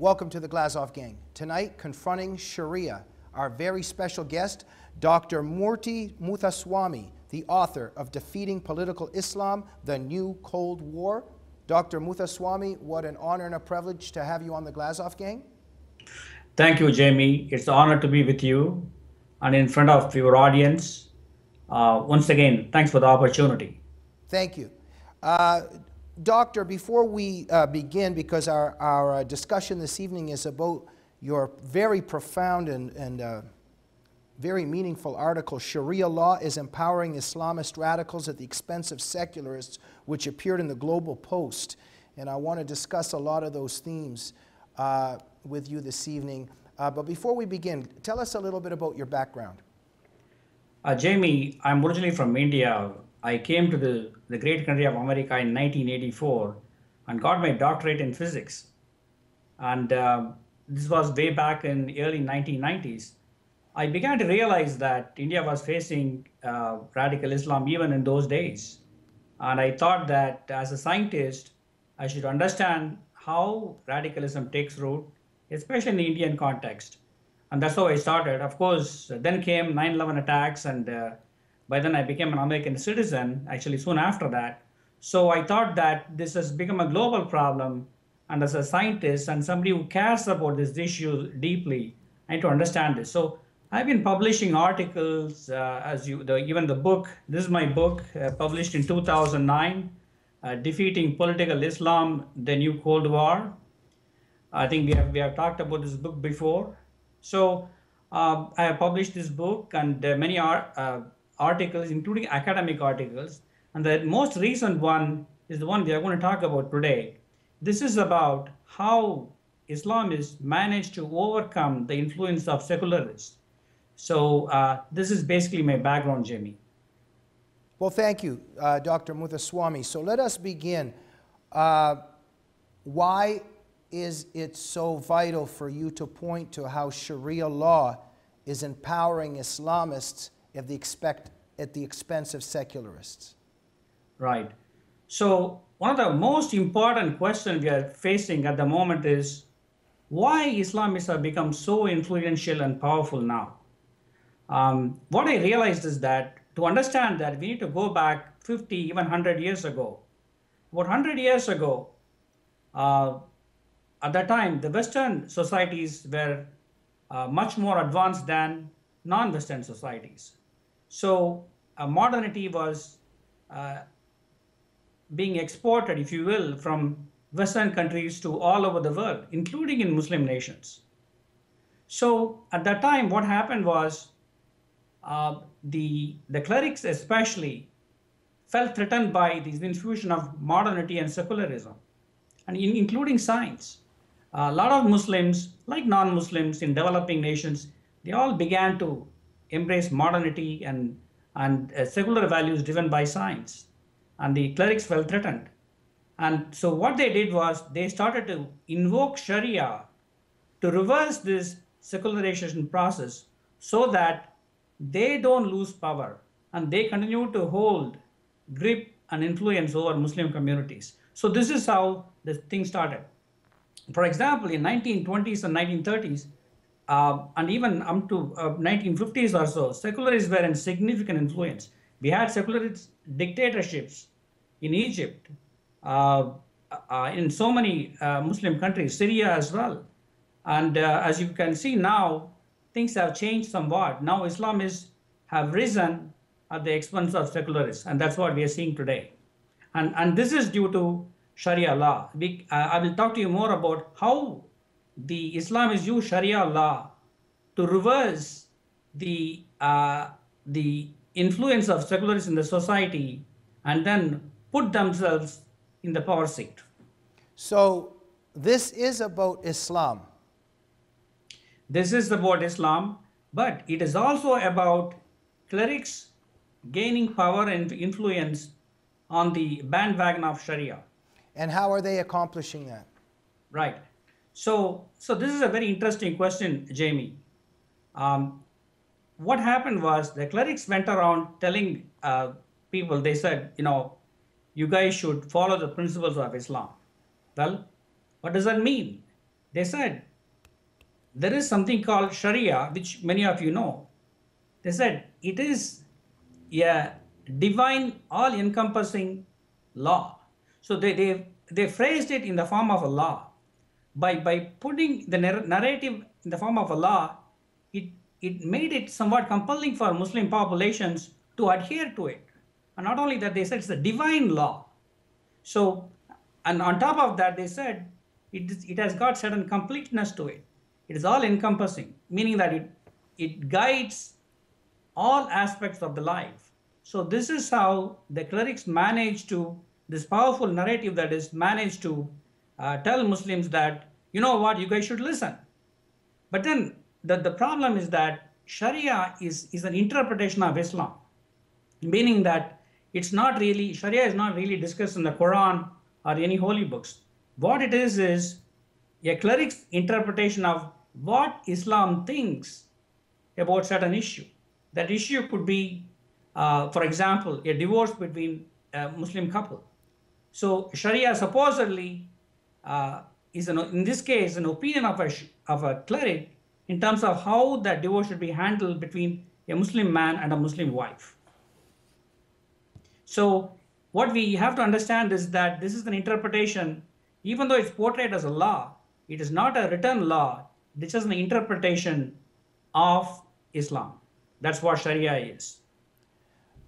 Welcome to the Glazov Gang. Tonight, confronting Sharia. Our very special guest, Dr. Moorthy Muthuswamy, the author of Defeating Political Islam, The New Cold War. Dr. Muthuswamy, what an honor and a privilege to have you on the Glazov Gang. Thank you, Jamie. It's an honor to be with you and in front of your audience. Once again, thanks for the opportunity. Thank you. Doctor, before we begin, because our discussion this evening is about your very profound and very meaningful article, Sharia Law is Empowering Islamist Radicals at the Expense of Secularists, which appeared in the Global Post. And I want to discuss a lot of those themes with you this evening. But before we begin, tell us a little bit about your background. Jamie, I'm originally from India. I came to the great country of America in 1984 and got my doctorate in physics. And this was way back in the early 1990s. I began to realize that India was facing radical Islam even in those days. And I thought that as a scientist, I should understand how radicalism takes root, especially in the Indian context. And that's how I started. Of course, then came 9/11 attacks, and by then I became an American citizen, actually soon after that. So I thought that this has become a global problem. And as a scientist and somebody who cares about this issue deeply, I need to understand this. So I've been publishing articles, even the book. This is my book, published in 2009, Defeating Political Islam, The New Cold War. I think we have talked about this book before. So I have published this book and many articles, including academic articles. And the most recent one is the one we are going to talk about today. This is about how Islamists managed to overcome the influence of secularists. So this is basically my background, Jamie. Well, thank you, Dr. Muthuswamy. So let us begin. Why is it so vital for you to point to how Sharia law is empowering Islamists at the expense of secularists? Right. So one of the most important questions we are facing at the moment is why Islamists have become so influential and powerful now. What I realized is that to understand that we need to go back 50, even 100 years ago. About 100 years ago, at that time, the Western societies were much more advanced than non-Western societies. So modernity was being exported, if you will, from Western countries to all over the world, including in Muslim nations. So at that time, what happened was the clerics especially felt threatened by this infusion of modernity and secularism, and including science. A lot of Muslims, like non-Muslims in developing nations, they all began to embrace modernity and secular values driven by science. And the clerics felt threatened. And so what they did was they started to invoke Sharia to reverse this secularization process so that they don't lose power and they continue to hold grip and influence over Muslim communities. So this is how the thing started. For example, in 1920s and 1930s, and even up to 1950s or so, secularists were in significant influence. We had secularist dictatorships in Egypt, in so many Muslim countries, Syria as well. And as you can see now, things have changed somewhat. Now Islamists have risen at the expense of secularists, and that's what we are seeing today. And this is due to Sharia law. I will talk to you more about how the Islamists use Sharia law to reverse the influence of secularists in the society and then put themselves in the power seat. So this is about Islam. This is about Islam, but it is also about clerics gaining power and influence on the bandwagon of Sharia. And how are they accomplishing that? Right. So this is a very interesting question, Jamie. What happened was the clerics went around telling people, they said, you guys should follow the principles of Islam. Well, what does that mean? they said there is something called Sharia, which many of you know. They said it is a divine, all-encompassing law. So they phrased it in the form of a law. By putting the narrative in the form of a law, it, it made it somewhat compelling for Muslim populations to adhere to it. And not only that, they said it's a divine law. So, and on top of that, they said it has got certain completeness to it. It is all encompassing, meaning that it guides all aspects of the life. So this is how the clerics manage to, this powerful narrative that is managed to tell Muslims that, you know what, you guys should listen. But then the problem is that Sharia is an interpretation of Islam, meaning that it's not really, Sharia is not really discussed in the Quran or any holy books. What it is a cleric's interpretation of what Islam thinks about certain issue. That issue could be, for example, a divorce between a Muslim couple. So Sharia supposedly is, in this case, an opinion of a cleric in terms of how that divorce should be handled between a Muslim man and a Muslim wife. So what we have to understand is that this is an interpretation, even though it's portrayed as a law, it is not a written law. This is an interpretation of Islam. That's what Sharia is.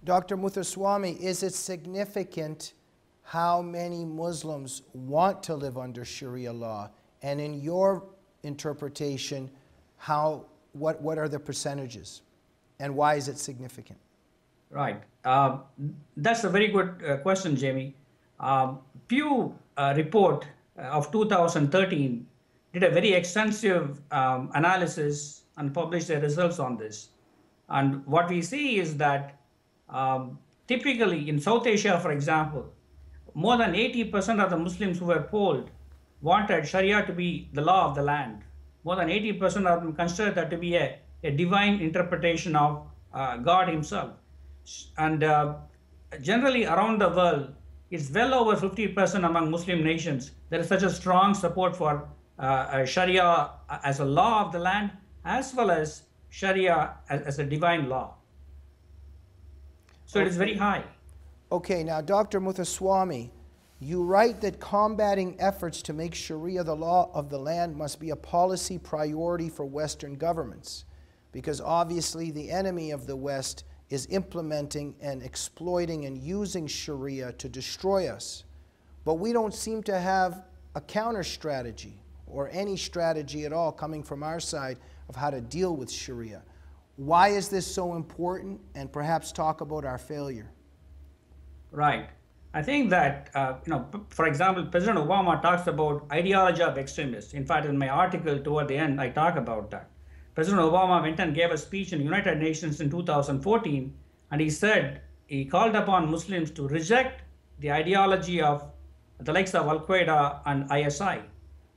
Dr. Muthuswamy, is it significant how many Muslims want to live under Sharia law? And in your interpretation, what are the percentages? And why is it significant? Right. That's a very good question, Jamie. Pew report of 2013 did a very extensive analysis and published their results on this. And what we see is that typically in South Asia, for example, more than 80% of the Muslims who were polled wanted Sharia to be the law of the land. More than 80% of them considered that to be a divine interpretation of God himself. And generally around the world, it's well over 50% among Muslim nations. There is such a strong support for Sharia as a law of the land, as well as Sharia as a divine law. So it is very high. Okay, now Dr. Muthuswamy, you write that combating efforts to make Sharia the law of the land must be a policy priority for Western governments, because obviously the enemy of the West is implementing and exploiting and using Sharia to destroy us. But we don't seem to have a counter strategy or any strategy at all coming from our side of how to deal with Sharia. Why is this so important? And perhaps talk about our failure. Right. I think that, for example, President Obama talks about ideology of extremists. In fact, in my article toward the end, I talk about that. President Obama went and gave a speech in the United Nations in 2014, and he said, he called upon Muslims to reject the ideology of the likes of Al-Qaeda and ISI.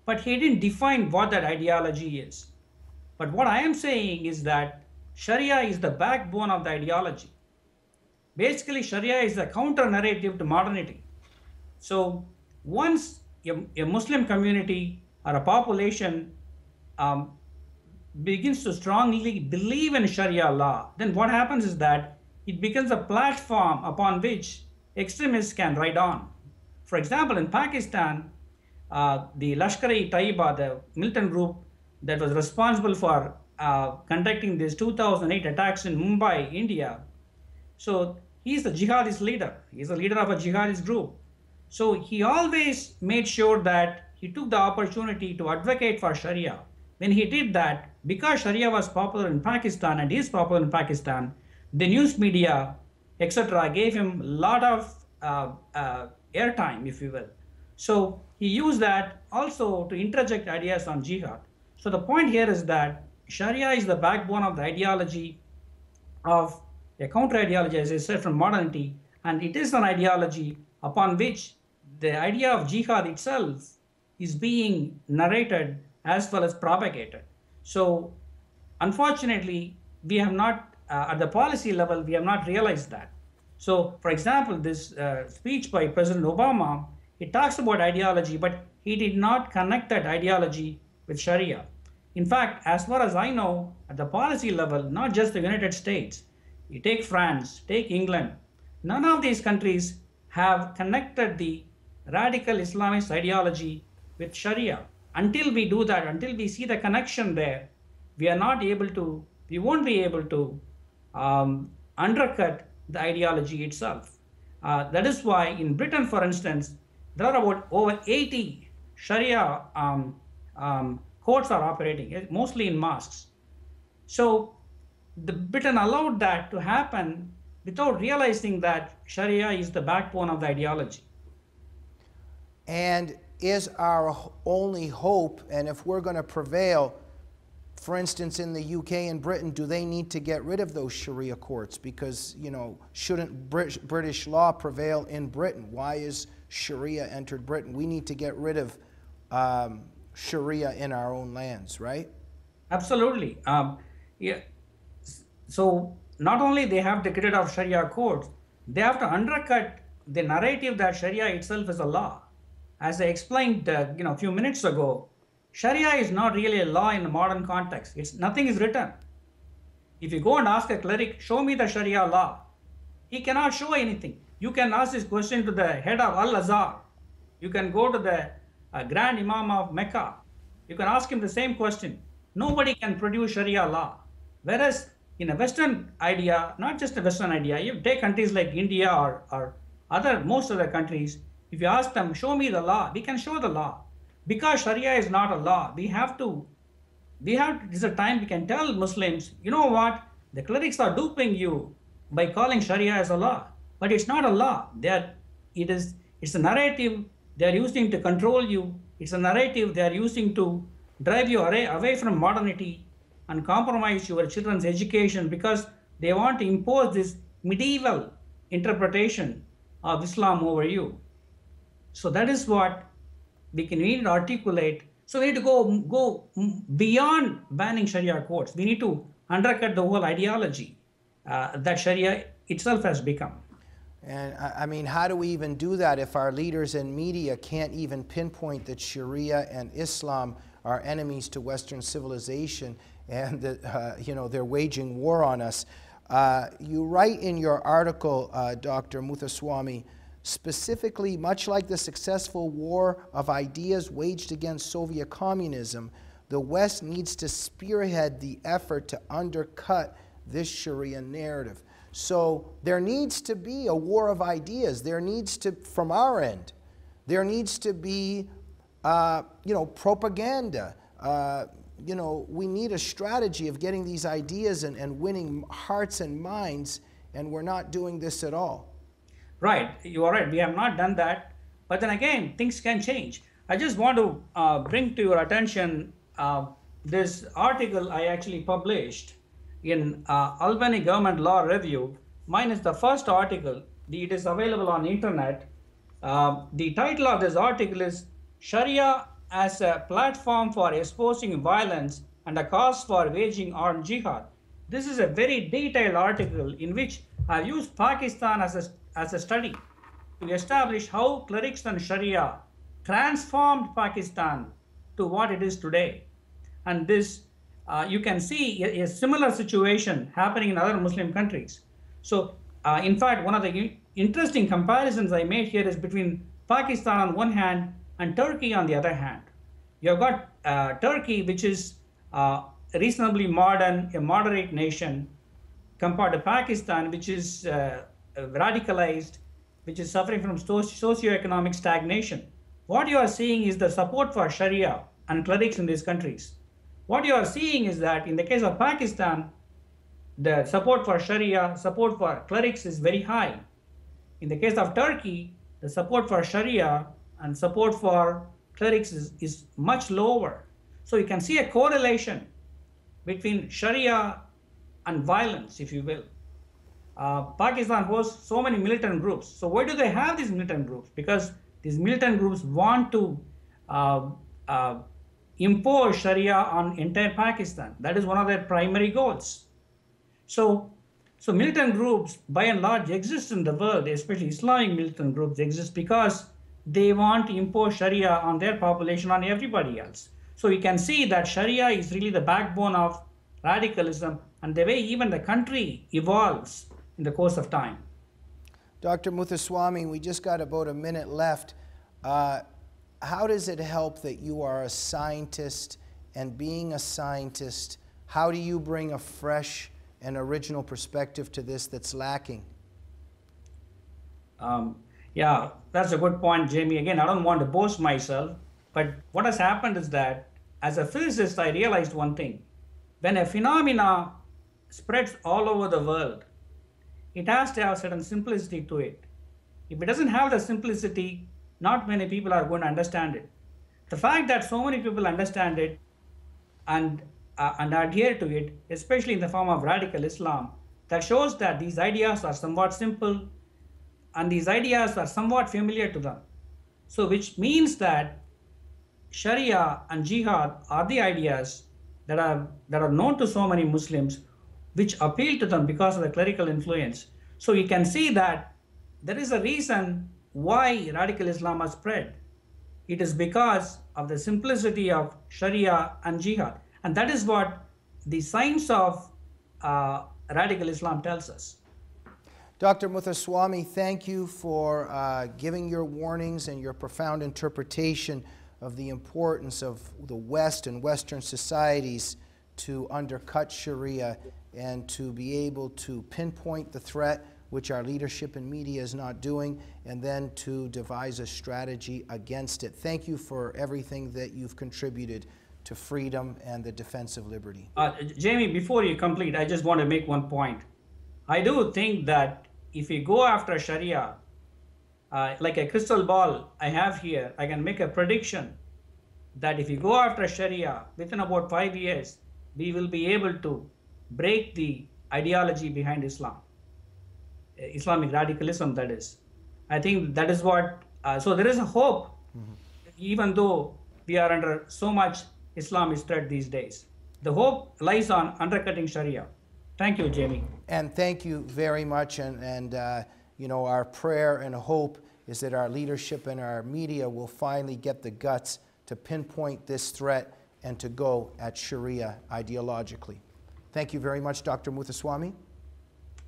But he didn't define what that ideology is. But what I am saying is that Sharia is the backbone of the ideology. Basically, Sharia is the counter-narrative to modernity. So once a Muslim community or a population begins to strongly believe in Sharia law, then what happens is that it becomes a platform upon which extremists can ride on. For example, in Pakistan, the Lashkar-e-Taiba, the militant group that was responsible for conducting these 2008 attacks in Mumbai, India, so he's the jihadist leader. He's the leader of a jihadist group. So he always made sure that he took the opportunity to advocate for Sharia. When he did that, because Sharia was popular in Pakistan and is popular in Pakistan, the news media, etc., gave him a lot of airtime, if you will. So he used that also to interject ideas on jihad. So the point here is that Sharia is the backbone of the ideology of a counter-ideology, as I said, from modernity, and it is an ideology upon which the idea of jihad itself is being narrated as well as propagated. So unfortunately, we have not, at the policy level, we have not realized that. So for example, this speech by President Obama, he talks about ideology, but he did not connect that ideology with Sharia. In fact, as far as I know, at the policy level, not just the United States, you take France, take England, none of these countries have connected the radical Islamist ideology with Sharia. Until we do that, until we see the connection there, we are not able to, we won't be able to undercut the ideology itself. That is why in Britain, for instance, there are about over 80 Sharia courts are operating, mostly in mosques. So the Britain allowed that to happen without realizing that Sharia is the backbone of the ideology. And is our only hope, and if we're going to prevail, for instance, in the UK and Britain, do they need to get rid of those Sharia courts? Because, you know, shouldn't British law prevail in Britain? Why is Sharia entered Britain? We need to get rid of Sharia in our own lands, right? Absolutely. Yeah. So not only they have to get rid of Sharia courts, they have to undercut the narrative that Sharia itself is a law. As I explained, a few minutes ago, Sharia is not really a law in the modern context. Nothing is written. If you go and ask a cleric, show me the Sharia law, he cannot show anything. You can ask this question to the head of Al-Azhar. You can go to the Grand Imam of Mecca. You can ask him the same question. Nobody can produce Sharia law. Whereas in a Western idea, not just a Western idea, you take countries like India or most other countries, if you ask them, show me the law, we can show the law. Because Sharia is not a law, this is a time we can tell Muslims, you know what, the clerics are duping you by calling Sharia as a law, but it's not a law. It's a narrative they are using to control you. It's a narrative they are using to drive you away from modernity and compromise your children's education because they want to impose this medieval interpretation of Islam over you. So that is what we need to articulate. So we need to go beyond banning Sharia courts. We need to undercut the whole ideology that Sharia itself has become. And I mean, how do we even do that if our leaders in media can't even pinpoint that Sharia and Islam are enemies to Western civilization and that, they're waging war on us? You write in your article, Dr. Muthuswamy, specifically, much like the successful war of ideas waged against Soviet communism, the West needs to spearhead the effort to undercut this Sharia narrative. So there needs to be a war of ideas. There needs to, from our end, there needs to be, propaganda. We need a strategy of getting these ideas and winning hearts and minds, and we're not doing this at all. Right, you are right. We have not done that. But then again, things can change. I just want to bring to your attention this article I actually published in Albany Government Law Review. Mine is the first article. It is available on internet. The title of this article is Sharia as a platform for exposing violence and a cause for waging armed jihad. This is a very detailed article in which I've used Pakistan as a study to establish how clerics and Sharia transformed Pakistan to what it is today. And this, you can see a similar situation happening in other Muslim countries. So, in fact, one of the interesting comparisons I made here is between Pakistan on one hand and Turkey on the other hand. You have got Turkey, which is reasonably modern, a moderate nation, compared to Pakistan, which is radicalized, which is suffering from socioeconomic stagnation. What you are seeing is the support for Sharia and clerics in these countries. What you are seeing is that in the case of Pakistan, the support for Sharia, support for clerics is very high. In the case of Turkey, the support for Sharia and support for clerics is much lower. So you can see a correlation between Sharia and violence, if you will. Pakistan hosts so many militant groups. So why do they have these militant groups? Because these militant groups want to impose Sharia on entire Pakistan. That is one of their primary goals. So militant groups, by and large, exist in the world, especially Islamic militant groups exist because they want to impose Sharia on their population, on everybody else. So you can see that Sharia is really the backbone of radicalism and the way even the country evolves in the course of time. Dr. Muthuswamy, we just got about a minute left. How does it help that you are a scientist, and being a scientist, how do you bring a fresh and original perspective to this that's lacking? Yeah, that's a good point, Jamie. Again, I don't want to boast myself, but what has happened is that as a physicist, I realized one thing. When a phenomena spreads all over the world, it has to have certain simplicity to it. If it doesn't have the simplicity, not many people are going to understand it. The fact that so many people understand it and adhere to it, especially in the form of radical Islam, that shows that these ideas are somewhat simple and these ideas are somewhat familiar to them. So which means that Sharia and Jihad are the ideas that are known to so many Muslims, which appeal to them because of the clerical influence. So you can see that there is a reason why radical Islam has spread. It is because of the simplicity of Sharia and Jihad. And that is what the science of radical Islam tells us. Dr. Muthuswamy, thank you for giving your warnings and your profound interpretation of the importance of the West and Western societies to undercut Sharia and to be able to pinpoint the threat, which our leadership and media is not doing, and then to devise a strategy against it. Thank you for everything that you've contributed to freedom and the defense of liberty. Jamie, before you complete, I just want to make one point. I do think that if we go after Sharia, like a crystal ball I have here, I can make a prediction that if we go after Sharia, within about 5 years, we will be able to break the ideology behind Islam. Islamic radicalism, that is. I think that is what, so there is a hope, even though we are under so much Islamist threat these days. The hope lies on undercutting Sharia. Thank you, Jamie. And thank you very much. And you know, our prayer and hope is that our leadership and our media will finally get the guts to pinpoint this threat and to go at Sharia ideologically. Thank you very much, Dr. Muthuswamy.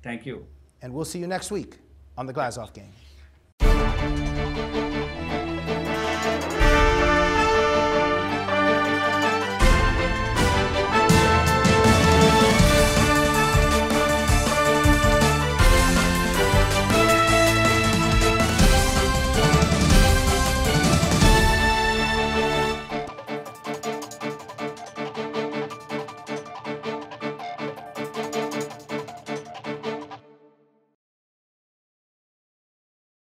Thank you. And we'll see you next week on the Glazov Gang.